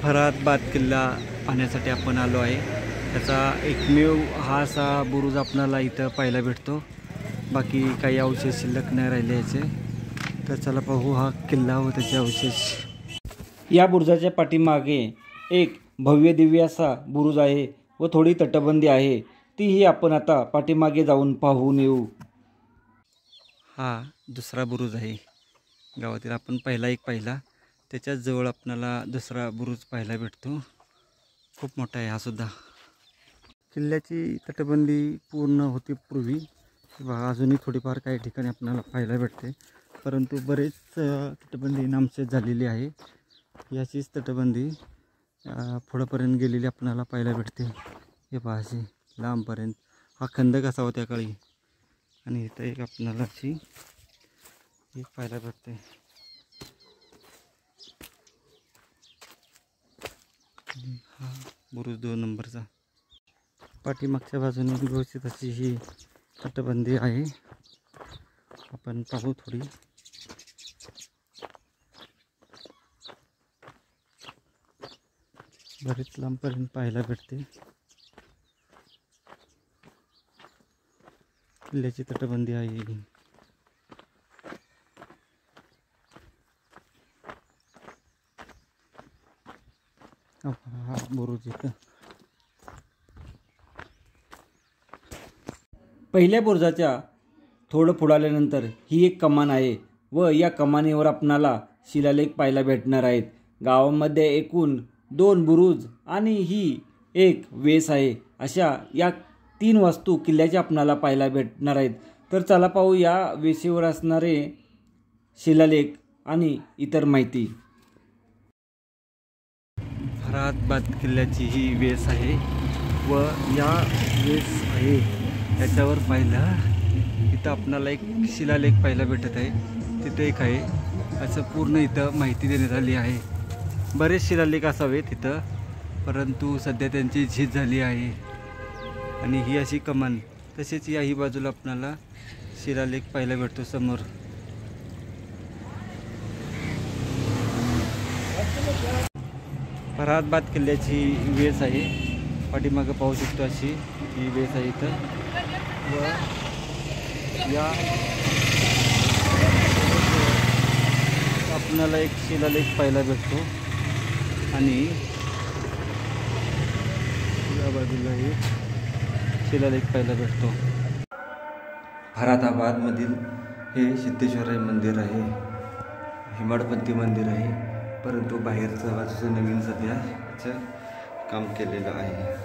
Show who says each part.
Speaker 1: फराहातबाद किल्ला पाहण्यासाठी आपण आलो आहे। त्याचा एकमेव हा असा बुरुज आपल्याला इथं पाहायला भेटतो। बाकी काही अवशेष शिल्लक नाही राहिले याचे। तर चला पाहू हा किल्ला व त्याचे अवशेष। या बुरुजाच्या पाठीमागे एक भव्य दिव्य असा बुरुज आहे व थोडी तटबंदी आहे, तीही आपण आता पाठीमागे जाऊन पाहून येऊ। हा दुसरा बुरुज आहे गावातील। आपण पहिला एक पाहिला, त्याच्याच जवळ आपल्याला दुसरा बुरुज पाहायला भेटतो। खूप मोठा आहे हा सुद्धा। किल्ल्याची तटबंदी पूर्ण होती पूर्वी, अजूनही थोडीफार काही ठिकाणी आपल्याला पाहायला भेटते, परंतु बरेच तटबंदी नामशेष झालेली आहे। याचीच तटबंदी पुढेपर्यंत गेलेली आपल्याला पाहायला भेटते। हे पहा अशी लांबपर्यंत हा खंदक असावा त्या काळी, आणि इथं एक आपल्याला अशी एक पाहायला भेटते। हा बुरुज 2 नंबरचा। पाठीमागच्या बाजूने व्यवस्थित अशी ही तटबंदी आहे। आपण पाहू थोडी। बरेच लांबपर्यंत पाहायला भेटते। किल्ल्याची तटबंदी आहे। हा बुरुज इथं। पहिल्या बुरुजाच्या थोडं पुढे आल्यानंतर ही एक कमान आहे व या कमानीवर आपणाला शिलालेख पाहायला भेटणार आहेत। गावामध्ये एकूण 2 बुरुज आणि ही एक वेस आहे। अशा या 3 वस्तू किल्ल्याच्या आपणाला पाहायला भेटणार आहेत। तर चला पाहू या वेशीवर असणारे शिलालेख आणि इतर माहिती। फराहातबाद किल्ल्याची ही वेस आहे व या वेस आहे त्याच्यावर पाहिलं इथं आपणाला एक शिलालेख पाहायला भेटत आहे। तिथे एक आहे असं पूर्ण इथं माहिती देण्यात आली आहे। बरेच शिलालेख असावेत इथं, परंतु सध्या त्यांची झीज झाली आहे। आणि ही अशी कमान, तसेच याही बाजूला आपणाला शिलालेख पाहायला भेटतो समोर। फराहातबाद किल्ल्याची वेस आहे, पाठीमागं पाहू शकतो अशी ही वेस आहे इथं। व या आपणाला एक शिलालेख पाहायला भेटतो आणि या बाजूला एक शिलालेख पाहायला भेटतो। फराहातबादमधील हे सिद्धेश्वर मंदिर आहे, हेमाडपंथी मंदिर आहे, परंतु बाहेरचं बाजूचं नवीन सध्याचं काम केलेलं आहे।